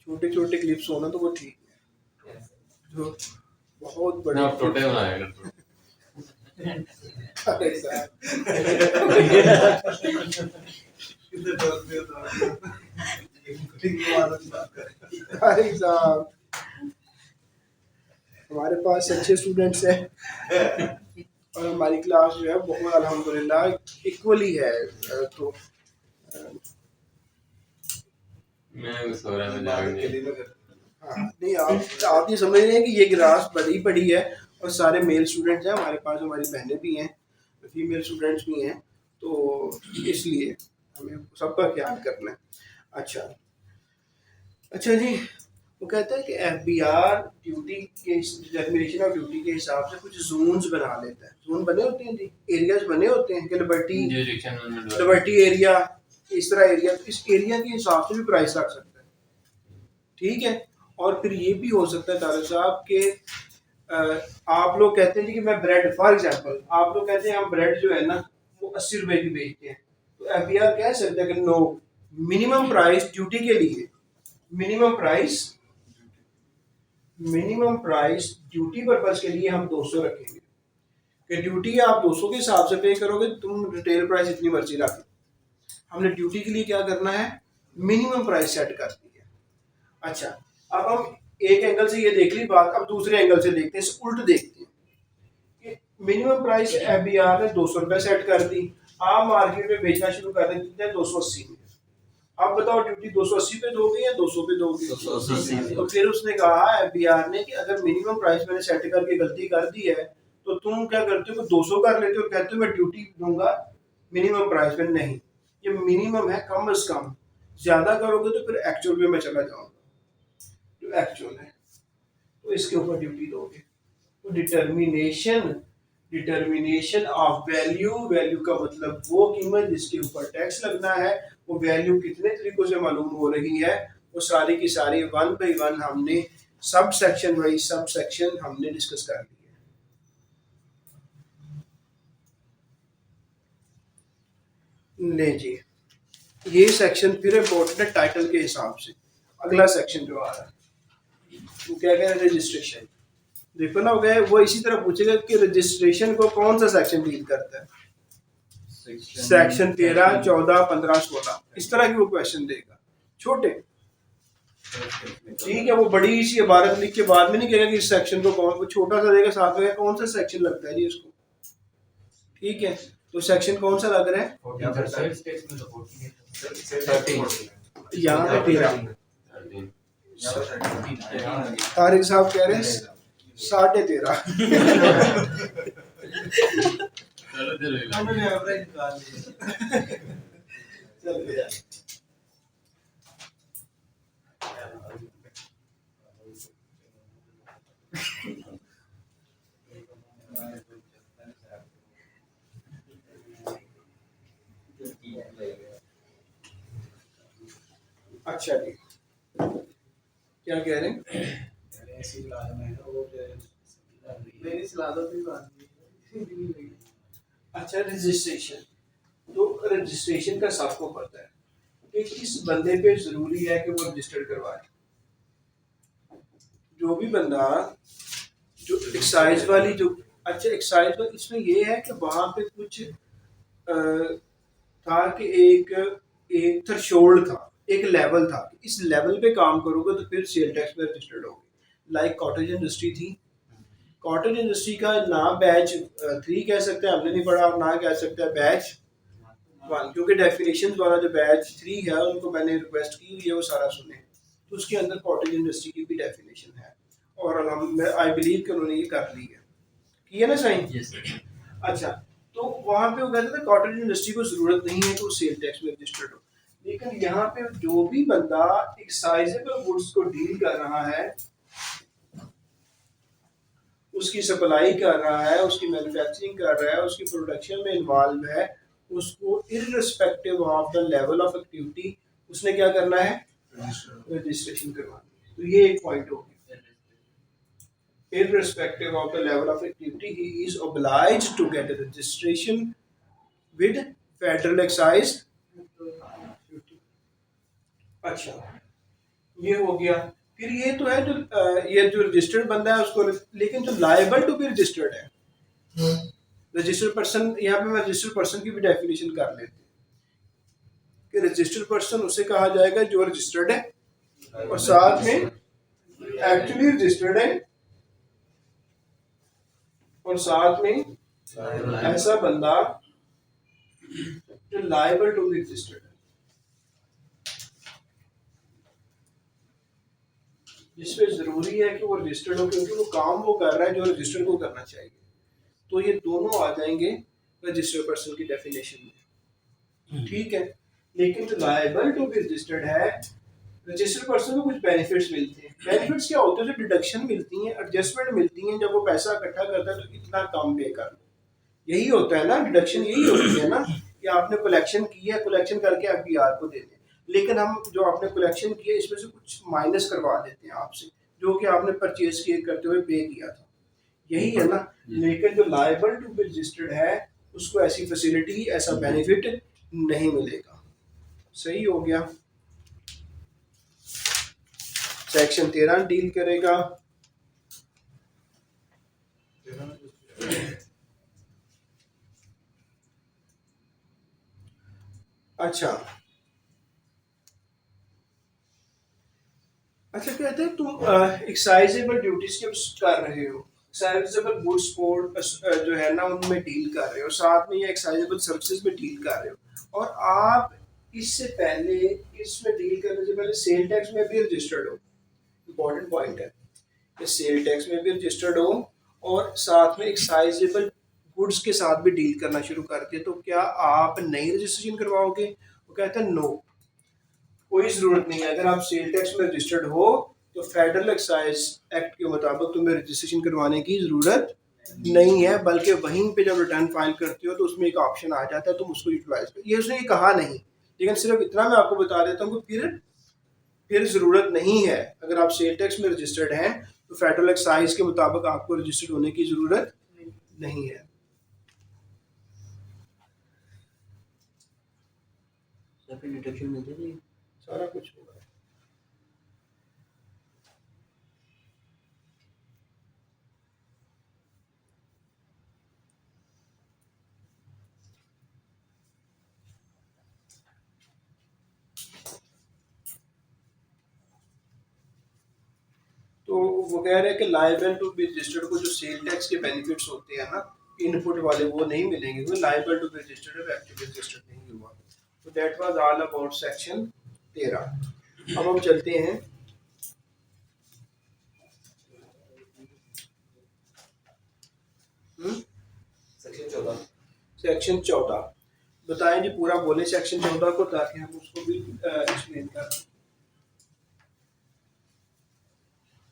छोटे छोटे क्लिप्स होना तो वो ठीक है, जो बहुत बड़े छोटे बनाएगा अरे साहब अरे साहब हमारे पास अच्छे स्टूडेंट्स हैं और हमारी क्लास जो है बहुत अल्हम्दुलिल्लाह इक्वली है। तो मैं सो रहा था हाँ नहीं, आप ये समझ रहे हैं कि ये क्लास बड़ी बड़ी है और सारे मेल स्टूडेंट्स हैं हमारे पास, हमारी बहनें भी हैं, फीमेल स्टूडेंट्स भी हैं, तो इसलिए हमें सबका ख्याल करना है। अच्छा अच्छा जी, वो कहता है कि एफबीआर ड्यूटी के डेफिनेशन ऑफ ड्यूटी के हिसाब से कुछ जोन्स बना लेता है। जोन बने होते हैं जी, एरियाज बने होते हैं कि लिबर्टी एरिया, इस तरह एरिया, तो इस एरिया के हिसाब से भी प्राइस रख सकता है, ठीक है। और फिर ये भी हो सकता है तारिक साहब के आप लोग कहते हैं जी कि मैं ब्रेड, फॉर एग्जांपल आप लोग कहते हैं हम ब्रेड जो है ना वो 80 रुपए की बेचते हैं, तो एफबीआर कह सकता है कि नो, मिनिमम प्राइस ड्यूटी के लिए, मिनिमम प्राइस ड्यूटी पर्पज के लिए हम 200 रखेंगे कि ड्यूटी आप 200 के हिसाब से पे करोगे, तुम रिटेल प्राइस इतनी मर्जी रख लो। हमने ड्यूटी के लिए क्या करना है, मिनिमम प्राइस सेट कर दी है। अच्छा, अब हम एक एंगल से ये देख ली बात, अब दूसरे एंगल से देखते हैं, उल्ट देखते हैं कि मिनिमम प्राइस एफबीआर ने 200 रुपए सेट कर दी, आप मार्केट में बेचना शुरू कर देते हैं 280 में। अब बताओ ड्यूटी 280 पे दोगे या 200 पे दोगे? 280। तो फिर उसने कहा एफबीआर ने कि अगर मिनिमम प्राइस मैंने सेट करके गलती कर दी है तो तुम क्या करते हो, 200 कर लेते हो, कहते हो मैं ड्यूटी दूंगा मिनिमम प्राइस में। नहीं, ये मिनिमम है, कम से कम, ज्यादा करोगे तो फिर एक्चुअल में मैं चला जाऊंगा, जो एक्चुअल है तो इसके ऊपर ड्यूटी दोगे। तो डिटर्मिनेशन ऑफ वैल्यू, वैल्यू का मतलब वो कीमत जिसके ऊपर टैक्स लगना है, वो वैल्यू कितने तरीकों से मालूम हो रही है, वो सारी की सारी वन बाई वन हमने sub section wise sub section हमने डिस्कस कर लिया है। ले जी, ये सेक्शन फिर इम्पोर्टेंट है टाइटल के हिसाब से। अगला सेक्शन जो आ रहा है वो क्या कह रहे हैं, रजिस्ट्रेशन। देखो ना, हो गया वो इसी तरह पूछेगा कि रजिस्ट्रेशन को कौन सा सेक्शन डील करता है, सेक्शन 13, 14, 15, 16, इस तरह की वो क्वेश्चन देगा छोटे, ठीक है। वो बड़ी सी इबारत लिख के बाद में नहीं कहेगा कि इस सेक्शन को कौन, वो छोटा सा देगा साथ में कौन सा सेक्शन लगता है जी इसको, ठीक है। तो सेक्शन कौन सा लग रहा है, यहाँ पे 13, तारिक साहब कह रहे हैं 13.5। अच्छा जी, क्या कह रहे हैं, अच्छा रजिस्ट्रेशन, तो रजिस्ट्रेशन का सबको पता है कि किस बंदे पे जरूरी है कि वो रजिस्टर करवाए। जो भी बंदा, जो एक्साइज वाली जो, अच्छा एक्साइज वाली इसमें ये है कि वहां पे कुछ था कि एक थ्रेशोल्ड था, एक लेवल था, इस लेवल पे काम करोगे तो फिर सेल टैक्स में रजिस्टर्ड होगे। लाइक कॉटेज इंडस्ट्री थी, कॉटेज इंडस्ट्री का ना बैच 3 कह सकते हैं, हमने नहीं पढ़ा, और ना कह सकते हैं बैच 1, क्योंकि डेफिनेशन वाला जो बैच 3 है उनको मैंने रिक्वेस्ट की हुई है वो सारा सुने, तो उसके अंदर कॉटेज इंडस्ट्री की भी डेफिनेशन है और आई बिलीव कि उन्होंने ये कर ली है, किया ना सही। अच्छा, तो वहां पे वो कहते थे कॉटेज इंडस्ट्री को जरूरत नहीं है कि वो सेल टैक्स में रजिस्टर्ड हो, लेकिन यहाँ पे जो भी बंदा एक्साइजेबल गुड्स को डील कर रहा है, उसकी सप्लाई कर रहा है, उसकी मैन्युफैक्चरिंग कर रहा है, उसकी प्रोडक्शन में इन्वॉल्व है, उसको irrespective of the level of activity उसने क्या करना है, रजिस्ट्रेशन करवानी है। तो ये एक पॉइंट हो गया, irrespective of the level of activity he is obliged to get a registration with federal excise duty। अच्छा, ये हो गया। फिर ये तो है जो ये जो रजिस्टर्ड बंदा है उसको, लेकिन जो लायबल टू बी रजिस्टर्ड है, रजिस्टर्ड पर्सन, यहाँ पे मैं रजिस्टर्ड पर्सन की भी डेफिनेशन कर लेते हैं कि रजिस्टर्ड पर्सन उसे कहा जाएगा जो रजिस्टर्ड है और साथ में एक्चुअली रजिस्टर्ड है, और साथ में ऐसा बंदा जो लायबल टू बी रजिस्टर्ड है, जिसमें जरूरी है कि वो रजिस्टर्ड हो, क्योंकि वो काम वो कर रहा है जो रजिस्टर्ड को करना चाहिए। तो ये दोनों आ जाएंगे रजिस्टर्ड पर्सन की डेफिनेशन में, ठीक है। लेकिन जो लायबल टू बी रजिस्टर्ड है, रजिस्टर्ड पर्सन को कुछ बेनिफिट्स मिलते हैं। बेनिफिट्स क्या होते हैं? जो डिडक्शन मिलती हैं, एडजस्टमेंट मिलती हैं, जब वो पैसा इकट्ठा करता है तो इतना कम पे कर लो, यही होता है ना डिडक्शन, यही होती है ना कि आपने कलेक्शन की है, कलेक्शन करके आप बीआर को दे दें, लेकिन हम जो आपने कलेक्शन किया इसमें से कुछ माइनस करवा देते हैं आपसे, जो कि आपने परचेज किए करते हुए पे किया था, यही है ना। लेकिन जो लायबल टू बी रजिस्टर्ड है उसको ऐसी फैसिलिटी, ऐसा बेनिफिट नहीं मिलेगा। सही हो गया। सेक्शन 13 डील करेगा अच्छा कहते हैं तुम एक्साइजेबल ड्यूटीज के कर रहे हो, एक्साइजेबल गुड्स पोर्ट जो है ना उनमें डील कर रहे हो, साथ में ये एक्साइजेबल सर्विसेज में डील कर रहे हो, और आप इससे पहले, इसमें डील करने से पहले सेल टैक्स में भी रजिस्टर्ड हो। इंपॉर्टेंट पॉइंट है कि सेल टैक्स में भी रजिस्टर्ड हो और साथ में एक्साइजेबल गुड्स के साथ भी डील करना शुरू करते, तो क्या आप नई रजिस्ट्रेशन करवाओगे? वो कहते हैं नो, कोई ज़रूरत नहीं है। अगर आप सेल टैक्स में रजिस्टर्ड हो तो फेडरल एक्साइज एक्ट के मुताबिक तुम्हें रजिस्ट्रेशन करवाने की ज़रूरत नहीं है, बल्कि वहीं पे जब रिटर्न फाइल करते हो तो उसमें एक ऑप्शन आ जाता है, तुम उसको यूटिलाइज करो। ये उसने ये कहा नहीं, लेकिन सिर्फ इतना मैं आपको बता देता हूँ कि फिर ज़रूरत नहीं है। अगर आप सेल टैक्स में रजिस्टर्ड हैं तो फेडरल एक्साइज के मुताबिक आपको रजिस्टर्ड होने की ज़रूरत नहीं है। डिडक्शन मिलती है, सारा कुछ होगा। तो वो कह रहे हैं कि लायबल टू बी रजिस्टर्ड को जो सेल टैक्स के बेनिफिट्स होते हैं ना इनपुट वाले, वो नहीं मिलेंगे, वो लायबल टू बी रजिस्टर्ड है, एक्चुअली रजिस्टर्ड नहीं हुआ। तो that was all about section 13। अब हम चलते हैं सेक्शन 14। बताएं जी, पूरा बोले सेक्शन 14 को, ताकि हम उसको भी एक्सप्लेन कर।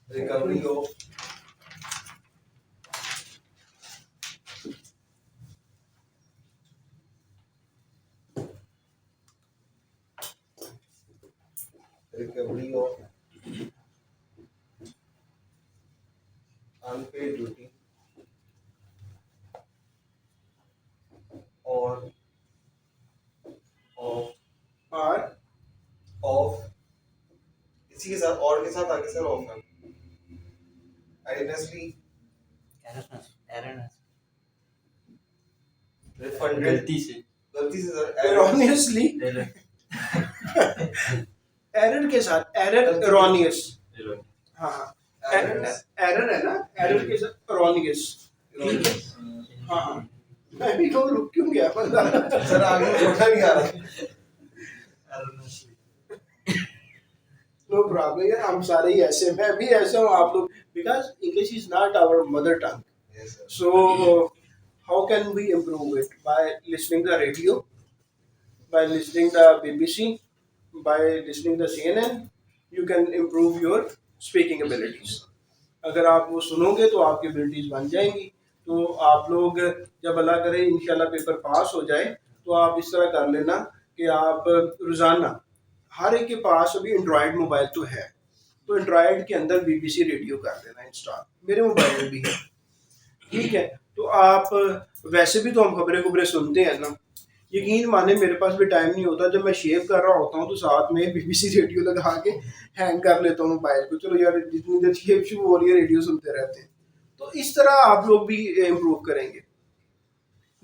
Recovery of unpaid duty or of इसी के साथ और के साथ आगे सर ऑफ है erroneously refunded गलती से सर erroneously एरर के साथ, एरर erroneous, हाँ एरर है ना, एरर के साथ erroneous, ठीक है। हाँ मैं भी तो रुक क्यों गया बंदा सर, आगे छोटा नहीं आ रहा। नो प्रॉब्लम यार, हम सारे ही ऐसे, मैं भी ऐसा हूँ, आप लोग, because English is not our mother tongue, so how can we improve it? By listening the radio, by listening the BBC, by listening the CNN, you can improve your speaking abilities. अगर आप वो सुनोगे तो आपकी abilities बन जाएंगी। तो आप लोग जब अल्लाह करे इंशाल्लाह पेपर पास हो जाए तो आप इस तरह कर लेना कि आप रोज़ाना, हर एक के पास अभी एंड्रॉयड मोबाइल तो है, तो एंड्रॉयड के अंदर BBC रेडियो कर देना इंस्टॉल, मेरे मोबाइल में भी है, ठीक है। तो आप वैसे भी तो हम खबरें सुनते हैं ना, यकीन माने मेरे पास भी टाइम नहीं होता, जब मैं शेव कर रहा होता हूँ तो साथ में BBC रेडियो लगा के हैंग कर लेता हूँ मोबाइल को, चलो यार जितनी देर शेव शुरू हो रही है रेडियो सुनते रहते हैं। तो इस तरह आप लोग भी इम्प्रूव करेंगे।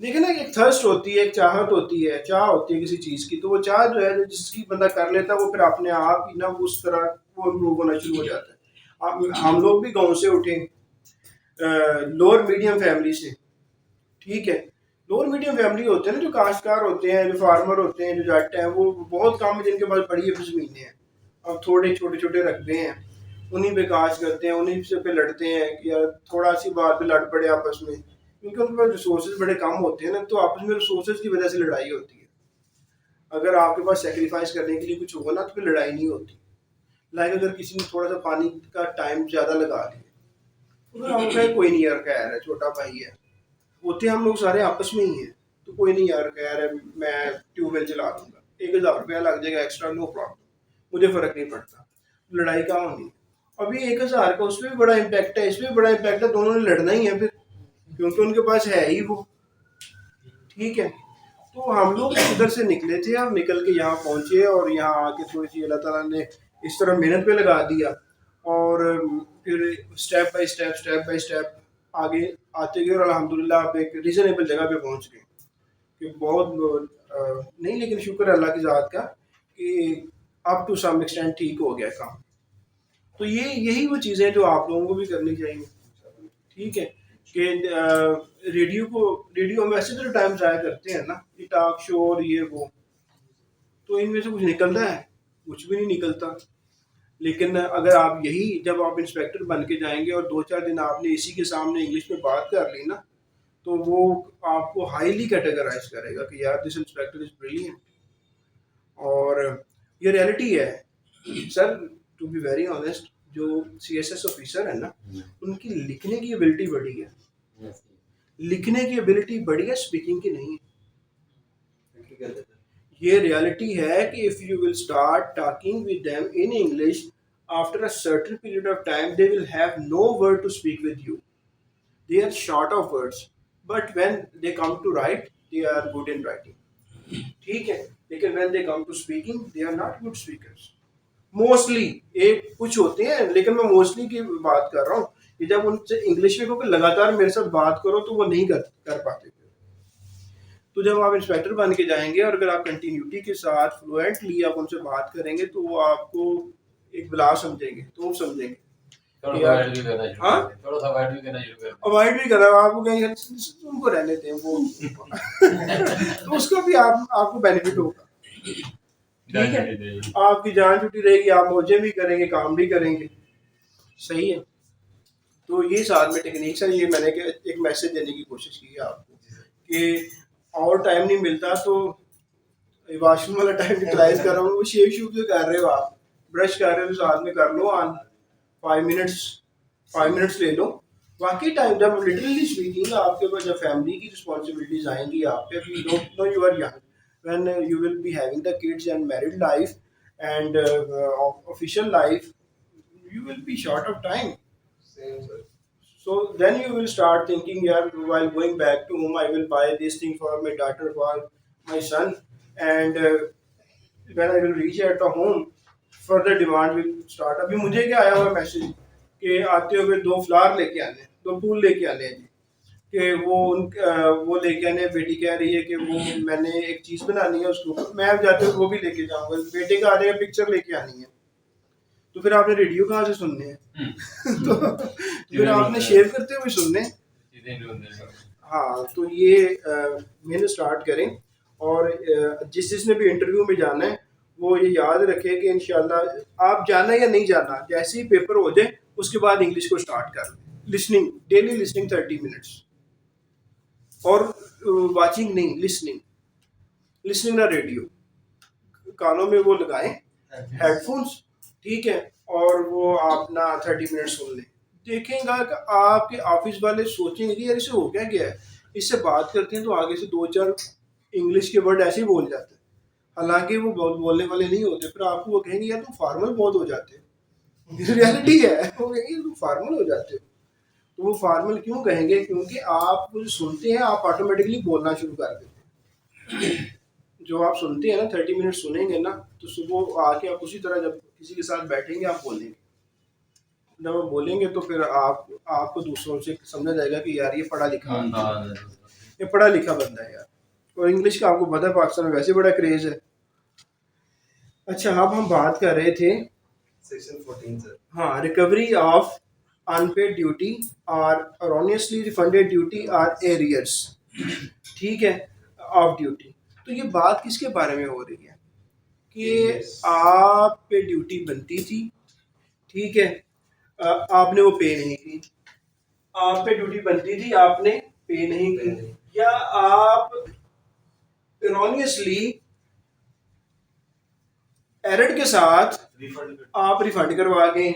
देखिए ना, एक थर्स्ट होती है, एक चाहत होती है, चाह होती है किसी चीज़ की, तो वो चाह जो है जिसकी बंदा कर लेता है वो फिर अपने आप ही ना उस तरह वो इम्प्रूव होना शुरू हो जाता है। हम लोग भी गाँव से उठे, लोअर मीडियम फैमिली से, ठीक है। लोअर मीडियम फैमिली होते हैं ना, जो काश्तकार होते हैं, जो फार्मर होते हैं, जो जट हैं, वो बहुत कम है जिनके पास बड़ी ज़मीनें हैं, अब थोड़े छोटे छोटे रकबे हैं, उन्हीं पे काश करते हैं, उन्हीं से पे लड़ते हैं कि यार थोड़ा सी बात पे लड़ पड़े आपस में, क्योंकि उनके पास रिसोर्सेज बड़े कम होते हैं ना, तो आपस में रिसोर्सेज की वजह से लड़ाई होती है। अगर आपके पास सेक्रीफाइस करने के लिए कुछ होगा ना तो फिर लड़ाई नहीं होती। लाइक अगर किसी ने थोड़ा सा पानी का टाइम ज़्यादा लगा लिया, तो हम कहें कोई नहीं यार, खैर है, छोटा भाई है, होते हम लोग सारे आपस में ही हैं, तो कोई नहीं यार, खैर है, मैं ट्यूबवेल चला दूंगा, 1000 रुपया लग जाएगा एक्स्ट्रा, नो प्रॉब्लम, मुझे फ़र्क नहीं पड़ता, लड़ाई कहाँ होनी। अभी 1000 का उसमें भी बड़ा इम्पैक्ट है, इसमें भी बड़ा इम्पैक्ट है, दोनों ने लड़ना ही है फिर, क्योंकि उनके पास है ही वो, ठीक है। तो हम लोग उधर से निकले थे, अब निकल के यहाँ पहुँचे और यहाँ आके थोड़ी सी अल्लाह ताला ने इस तरह मेहनत पे लगा दिया, और फिर स्टेप बाय स्टेप आगे आते गए और अल्हम्दुलिल्लाह आप एक रीज़नेबल जगह पे पहुँच गए कि बहुत नहीं, लेकिन शुक्र है अल्लाह की ज़ात का कि अप टू सम एक्सटेंट ठीक हो गया काम। तो ये यही वो चीज़ें जो आप लोगों को भी करनी चाहिए, ठीक है। कि रेडियो हम वैसे तो टाइम ज़ाया करते हैं ना, ये टॉक शो और ये वो, तो इनमें से कुछ निकलता है? कुछ भी नहीं निकलता। लेकिन अगर आप यही, जब आप इंस्पेक्टर बन के जाएंगे और 2-4 दिन आपने इसी के सामने इंग्लिश में बात कर ली ना, तो वो आपको हाईली कैटेगराइज करेगा कि यार दिस इंस्पेक्टर इज ब्रिलियंट। और ये रियलिटी है sir, to be very honest, जो CSS ऑफिसर है ना, उनकी लिखने की एबिलिटी बड़ी है, लिखने की एबिलिटी बड़ी है, स्पीकिंग की नहीं है। ये रियलिटी है कि if you will start talking with them in English, after a certain period of time they will have no word to speak with you, they are short of words, but when they come to write they are good in writing, ठीक है। लेकिन when they come to speaking they are not good speakers mostly. एक कुछ होते हैं, लेकिन मैं mostly की बात कर रहा हूँ कि जब उनसे इंग्लिश में क्योंकि लगातार मेरे साथ बात करो तो वो नहीं कर पाते थे। तो जब आप इंस्पेक्टर बन के जाएंगे और अगर आप कंटिन्यूटी के साथ फ्लुएंटली आप उनसे बात करेंगे तो वो आपको एक बिला समझेंगे, तो वो समझेंगे अवॉइड भी करना शुरू हाँ? कर दें, थोड़ा सा अवॉइड भी करना शुरू कर दें। अवॉइड भी करा, आपको कहेंगे उनको रहने दें वो तो उसका भी आपको बेनिफिट होगा, ठीक है। आपकी जान छुट्टी रहेगी, आप मौजें भी करेंगे, काम भी करेंगे, सही है। तो ये साथ में टेक्निक्स है, ये मैंने एक मैसेज देने की कोशिश की है आपको कि और टाइम नहीं मिलता तो वॉशरूम वाला टाइम यूटिलाइज कर रहा हूँ, वो शेव शूव जो कर रहे हो आप, ब्रश कर रहे हो, साथ में कर लो ऑन 5 मिनट्स ले लो। वाकई टाइम, जब लिटरली स्पीकिंग आपके ऊपर जब फैमिली की रिस्पॉन्सिबिलिटीज आएंगी आप पे, you don't know you are young, when you will be having the kids and married life and official life, you will be short of time. So then you will start thinking, yeah, while going back to home, I will buy this thing for my daughter, for my son, and when I will reach at the home, further demand will start. अभी मुझे क्या आया हुआ message कि आते हुए 2 flower लेके आने, 2 फूल लेके आने हैं जी, कि वो लेके आने। बेटी कह रही है कि वो मैंने एक चीज़ बनानी है उसको, मैं जाते हुए वो भी लेके जाऊँगा। बेटे का आ जाएगा, पिक्चर लेके आनी है, तो फिर आपने रेडियो कहाँ से सुनने हैं तो फिर आपने शेयर करते हुए सुनने। हाँ, तो ये मैंने स्टार्ट करें, और जिसने भी इंटरव्यू में जाना है वो ये याद रखे कि इंशाल्लाह आप जाना या नहीं जाना, जैसे ही पेपर हो जाए उसके बाद इंग्लिश को स्टार्ट कर लिसनिंग, डेली लिसनिंग 30 मिनट्स, और वाचिंग नहीं, लिसनिंग ना रेडियो, कानों में वो लगाएं हेडफोन्स, ठीक है, और वो आप ना 30 मिनट सुन लें। देखेंगे कि आपके ऑफिस वाले सोचेंगे कि यार इसे हो क्या गया है, इससे बात करते हैं तो आगे से 2-4 इंग्लिश के वर्ड ऐसे ही बोल जाते हैं, हालांकि वो बोलने वाले नहीं होते, फिर आपको वो कहेंगे यार तुम फार्मल बहुत हो जाते हो, रियलिटी है, वो कहेंगे तुम फार्मल हो जाते हो। तो वो फार्मल क्यों कहेंगे? क्योंकि आप कुछ सुनते हैं, आप ऑटोमेटिकली बोलना शुरू कर देते हैं। जो आप सुनते हैं ना 30 मिनट सुनेंगे ना, तो सुबह आके आप उसी तरह जब किसी के साथ बैठेंगे आप बोलेंगे। जब आप बोलेंगे तो फिर आपको दूसरों से समझा जाएगा कि यार ये पढ़ा लिखा है, ये पढ़ा लिखा बंदा है यार। और इंग्लिश का आपको पता है पाकिस्तान में वैसे बड़ा क्रेज है। अच्छा, अब हम बात कर रहे थे सेक्शन 14 सर। हाँ, रिकवरी ऑफ अनपेड ड्यूटी और erroneously रिफंडेड ड्यूटी और एरियर्स, ठीक है, ऑफ ड्यूटी। तो ये बात किसके बारे में हो रही है कि आप पे ड्यूटी बनती थी, ठीक है, आपने वो पे नहीं की। आप पे ड्यूटी बनती थी, आपने पे नहीं की, या आप erroneously एरर के साथ रिफंड आप रिफंड करवा गए,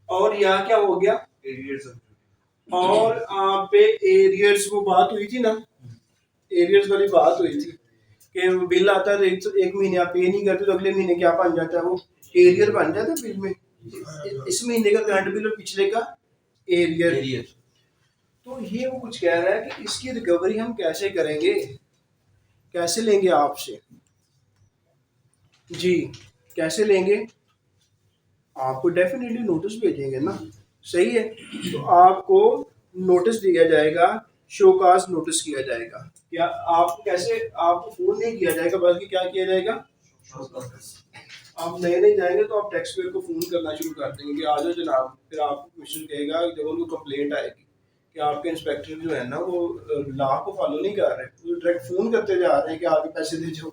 और या क्या हो गया, एरियर्स ऑफ और आप पे एरियर्स, वो बात हुई थी ना, एरियर्स वाली बात हुई थी कि बिल आता है तो एक महीने आप पे नहीं करते तो अगले महीने क्या बन जाता है, वो एरियर बन जाता है बिल में। इस महीने का करंट बिल और पिछले का एरियर। तो ये वो कुछ कह रहा है कि इसकी रिकवरी हम कैसे करेंगे, कैसे लेंगे आपसे जी, कैसे लेंगे? आपको डेफिनेटली नोटिस भेजेंगे ना, सही है। तो आपको नोटिस दिया जाएगा, शोकाज नोटिस किया जाएगा। क्या आपको कैसे, आपको फोन नहीं किया जाएगा बल्कि क्या किया जाएगा, आप नए नहीं जाएंगे तो आप टैक्स पेयर को फोन करना शुरू कर देंगे कि आ जाओ जनाब। फिर आपको क्वेश्चन कहेगा, जब उनको कंप्लेंट आएगी कि आपके इंस्पेक्टर जो है ना वो लॉ को फॉलो नहीं कर रहे, वो डायरेक्ट फोन करते जा रहे हैं कि आगे पैसे दे जाओ,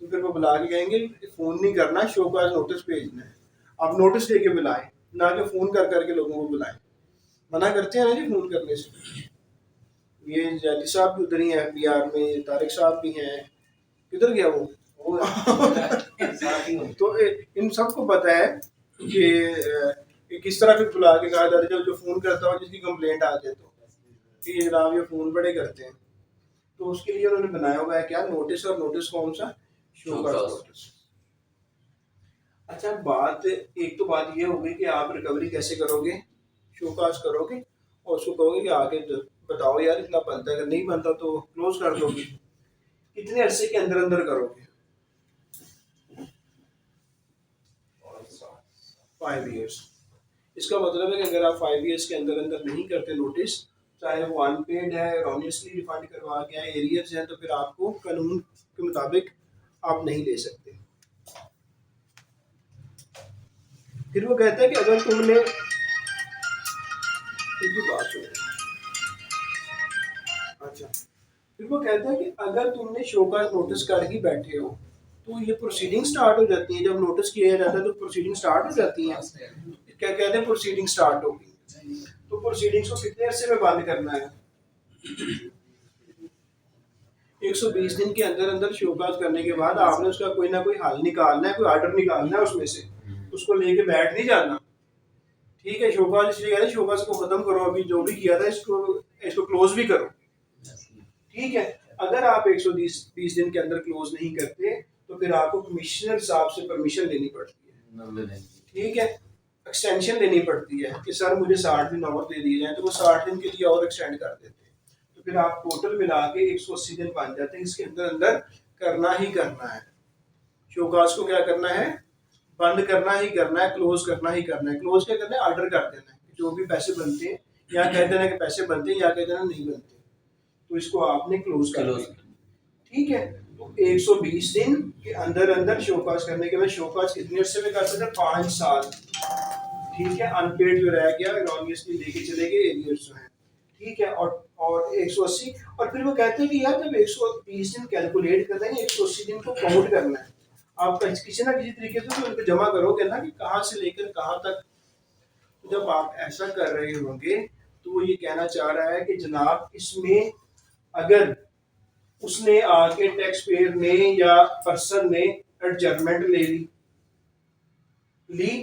तो फिर वो बुला के कहेंगे फोन नहीं करना, शोकाज नोटिस भेजना है। आप नोटिस लेके बुलाएं, ना कि फोन कर करके लोगों को बुलाएं। मना करते हैं ना जी फोन करने से। ये जैदी साहब भी उधर ही हैं बिहार में, तारिक साहब भी हैं, किधर गया वो तो इन सबको पता है कि किस तरह फिर बुला के कहा जाता है, जब जो फोन करता हो जिसकी कंप्लेंट आ जाए तो कि जनाब ये फोन बड़े करते हैं। तो उसके लिए उन्होंने बनाया हुआ है क्या, नोटिस। और नोटिस कौन सा, शोकाज नोटिस। अच्छा, बात एक तो बात ये होगी कि आप रिकवरी कैसे करोगे, शोकाज करोगे और उसको कहोगे कि आगे बताओ यार इतना बनता है, अगर नहीं बनता तो क्लोज कर दोगे। कितने अरसे के अंदर अंदर करोगे, 5 ईयर्स। इसका मतलब है कि अगर आप 5 ईयर्स के अंदर अंदर नहीं करते नोटिस, चाहे वो अनपेड है, erroneously रिफंड करवा गया है, एरियर्स है, तो फिर आपको कानून के मुताबिक आप नहीं ले सकते। फिर वो कहता है कि अगर तुमने बात सुनो, अच्छा, फिर वो कहता है कि अगर तुमने शोकाज नोटिस कर ही बैठे हो तो ये प्रोसीडिंग स्टार्ट हो जाती है। जब नोटिस किया जाता है तो प्रोसीडिंग स्टार्ट हो जाती है। क्या कहते हैं, प्रोसीडिंग स्टार्ट होगी। तो प्रोसीडिंग्स को कितने अरसे में बंद करना है, 120 दिन के अंदर अंदर शोकाज करने के बाद आपने उसका कोई ना कोई हल निकालना है, कोई ऑर्डर निकालना है उसमें से, उसको लेके बैठ नहीं जाना, ठीक है। शोकाज इसलिए कहते हैं शोकाज को खत्म करो, अभी जो भी किया था इसको क्लोज भी करो, ठीक है। अगर आप 120 दिन के अंदर क्लोज नहीं करते तो फिर आपको कमिश्नर साहब से परमिशन लेनी पड़ती है, ठीक है, एक्सटेंशन लेनी पड़ती है कि सर मुझे 60 दिन और दे दिए जाए, तो वो 60 दिन के लिए और एक्सटेंड कर देते हैं। तो फिर आप टोटल मिला के 180 दिन बन जाते हैं। इसके अंदर अंदर करना ही करना है, शोकाज को क्या करना है, बंद करना ही करना है, क्लोज करना ही करना है। क्लोज क्या करना है, ऑर्डर कर देना है, जो भी पैसे बनते हैं या कह देना कि पैसे बनते हैं या कह देना नहीं बनते, तो इसको आपने क्लोज कर दिया, ठीक है। तो 120 दिन के अंदर अंदर शोकाज करने के बाद, शोकाज कितने अर्से में कर सकते हैं, 5 साल, ठीक है। अनपेड जो रह गया erroneously लेके चले गए एरियर्स हैं, ठीक है। और 180, और फिर वो कहते हैं कि यार जब 120 दिन कैलकुलेट कर रहे हैं, 180 दिन को काउंट करना है। आप किसी ना किसी तरीके से तो उनको जमा करोगे ना कि कहाँ से लेकर कहाँ तक। तो जब आप ऐसा कर रहे होंगे तो वो ये कहना चाह रहा है कि जनाब इसमें अगर उसने आके टैक्स पेयर ने या पर्सन ने एडजस्टमेंट ली,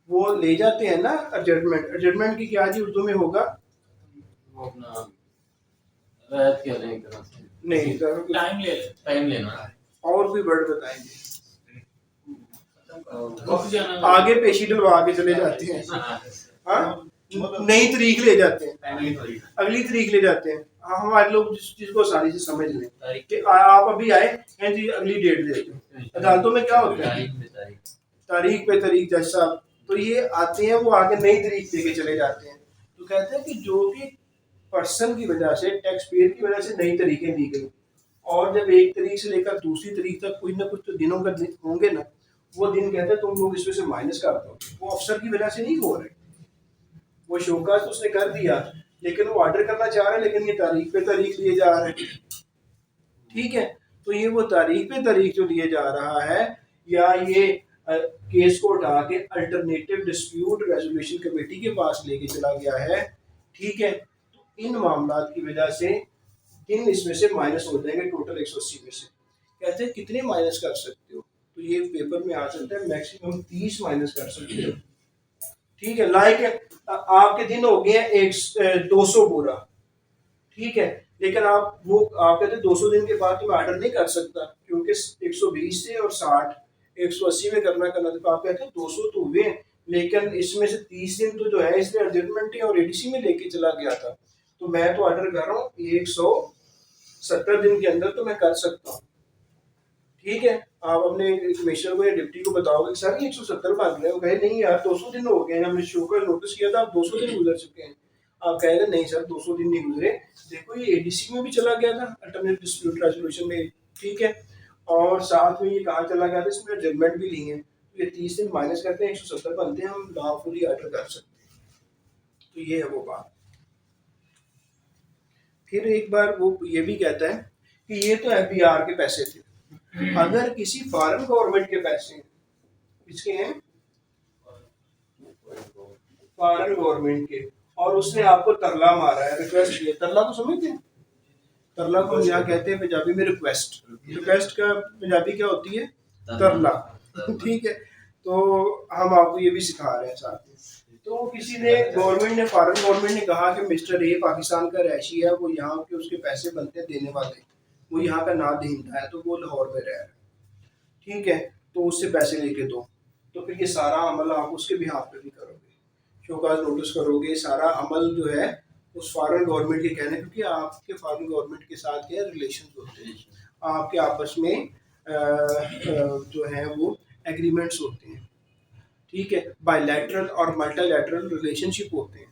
वो ले जाते हैं ना एडजस्टमेंट की क्या जी उर्दू में होगा, वो अपना राहत क्या लेंगे, नहीं टाइम लेना, और कोई वर्ड बताएंगे, आगे पेशी डलवा के चले जाते हैं, हाँ, नई तारीख ले जाते हैं, अगली तारीख ले जाते हैं, हाँ, हमारे लोग जिस चीज को आसानी से समझ लें तारीख कि आप अभी आए हैं जी, अगली डेट दे दो। अदालतों में क्या होता है, तारीख पे तारीख। तारीख पे तारीख, जज साहब तो ये आते हैं, वो आगे नई तारीख देके चले जाते हैं। तो कहते हैं कि जो भी पर्सन की वजह से, टैक्स पेयर की वजह से नई तरीकें दी गई, और जब एक तारीख से लेकर दूसरी तारीख तक कुछ ना कुछ तो दिनों का दिन होंगे ना, वो दिन कहते हैं तुम लोग इसमें से माइनस कर दो। वो अफसर की वजह से नहीं हो रहे, वो शोकाज तो उसने कर दिया, लेकिन वो ऑर्डर करना चाह रहे हैं, लेकिन ये तारीख पे तारीख लिए जा रहे हैं। ठीक है, तो ये वो तारीख पे तारीख जो लिए जा रहा है, या ये केस को उठा के अल्टरनेटिव डिस्प्यूट रेजोल्यूशन कमेटी के पास लेके चला गया है। ठीक है, तो इन मामलात की वजह से दिन इसमें से माइनस हो जाएंगे टोटल 180 में से। कहते हैं कितने माइनस कर सकते हो, तो ये पेपर में आ सकता है मैक्सिमम 30 माइनस कर सकते हो। ठीक है, लाइक आपके दिन हो गए हैं 200 पूरा, ठीक है, लेकिन आप कहते हैं 200 दिन के बाद मैं ऑर्डर नहीं कर सकता, क्योंकि 120 से और 60 180 में करना तो आप कहते हैं 200 तो हुए, लेकिन इसमें से 30 दिन तो जो है इसमें एडजस्टमेंट और एडीसी में लेके चला गया था, तो मैं तो ऑर्डर कर रहा हूँ 170 दिन के अंदर तो मैं कर सकता हूँ। ठीक है, आप अपने कमिश्नर को या डिप्टी को बताओगे सर ये 170 मांग रहे हैं, वो कहे नहीं यार 200 दिन हो गए हैं, हमने शो का नोटिस किया था, आप 200 दिन गुजर चुके हैं। आप कहेगा नहीं सर 200 दिन नहीं गुजरे, देखो ये एडीसी में भी चला गया था, अल्टरनेटिव डिस्प्यूट रेजोल्यूशन में। ठीक है, और साथ में ये कहाँ चला गया था, इसमें जजमेंट भी ली है, तो ये 30 दिन माइनस करते हैं 170 बनते हैं, हम लॉफुली ऑर्डर कर सकते हैं। तो ये है वो बात। फिर एक बार वो ये भी कहता है कि ये तो एफबीआर के पैसे थे, अगर किसी फॉरेन गवर्नमेंट के पैसे किसके हैं, फॉरेन गवर्नमेंट के, और उसने आपको तरला मारा है, रिक्वेस्ट किया, तरला को समझते हैं, तरला को यहाँ कहते हैं पंजाबी में रिक्वेस्ट, रिक्वेस्ट का पंजाबी क्या होती है, तरला। ठीक है, तो हम आपको ये भी सिखा रहे हैं साथ में। तो किसी ने गवर्नमेंट ने, फॉरेन गवर्नमेंट ने कहा कि मिस्टर ए पाकिस्तान का रहायशी है, वो यहाँ के उसके पैसे बनते हैं देने वाले, वो यहाँ का ना दहिंदा है, तो वो लाहौर में रह रहा है। ठीक है, तो उससे पैसे लेके दो, तो फिर ये सारा अमल आप उसके बिहाफ पे भी करोगे, शोकाज नोटिस करोगे, सारा अमल जो है उस फॉरेन गवर्नमेंट के कहने, क्योंकि आपके फॉरेन गवर्नमेंट के साथ क्या रिलेशन होते हैं, आपके आपस में जो है वो एग्रीमेंट्स होते हैं। ठीक है, बायलैटरल और मल्टीलैटरल रिलेशनशिप होते हैं,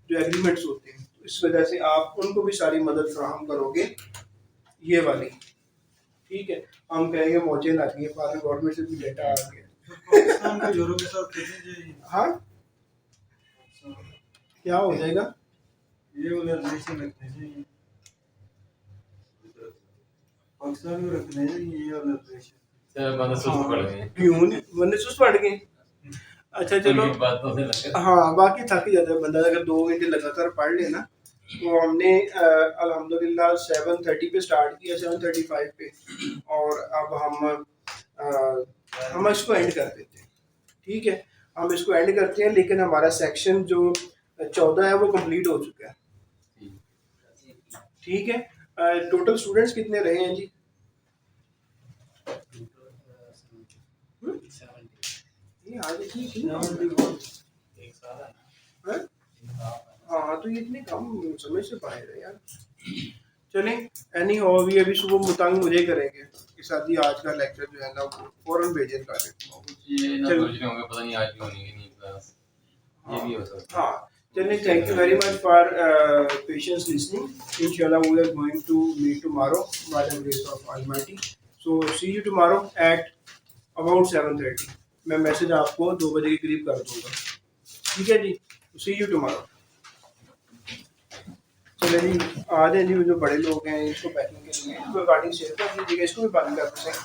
जो एग्रीमेंट्स होते हैं, तो इस वजह से आप उनको भी सारी मदद फराहम करोगे ये वाली। ठीक है, हम कहेंगे मौजे लग गई, फॉरेन गवर्नमेंट से भी डेटा आ गया, पाकिस्तान के यूरो के साथ कितने हाँ क्या हो जाएगा, ये वाला रिलेशन रखते हैं पाकिस्तान में रखते हैं ये वाला रिलेशन। चलो बंदा सुस्त पड़ गए। क्यों नहीं बंदे सुस्त पड़ गए। अच्छा चलो, उनकी बातों से लगा। हाँ बाकी थक ही जाता है बंदा, अगर 2 घंटे लगातार पढ़ लेना। तो हमने अल्हम्दुलिल्लाह 7:30 पे स्टार्ट किया, 7:35 पे, और अब हम इसको एंड कर देते हैं। ठीक है, हम इसको एंड करते हैं, लेकिन हमारा सेक्शन जो 14 है वो कंप्लीट हो चुका है। ठीक है, टोटल स्टूडेंट्स कितने रहे हैं जी, ये आज ठीक है, हाँ तो ये इतने कम समय से बाहर है यार। चलें, एनी हो भी अभी सुबह मुतंग मुझे करेंगे कि साथ ही आज का लेक्चर जो है ना वो फौरन भेजे करें। ये ना सोच रहे होंगे पता नहीं आज क्यों नहीं नहीं क्लास, ये भी हो सकता है। हाँ चलिए, thank you very much for patience listening. इंशाल्लाह we are going to meet tomorrow by the grace of almighty. So see you tomorrow at about 7:30। मैं मैसेज आपको 2 बजे के करीब कर दूंगा। ठीक है जी, सी यू टुमारो। चलिए जी, आ जाए जी, जो बड़े लोग हैं इसको पैकिंग के लिए रिकॉर्डिंग शेयर कर दीजिएगा, इसको भी पानी कर सकते हैं।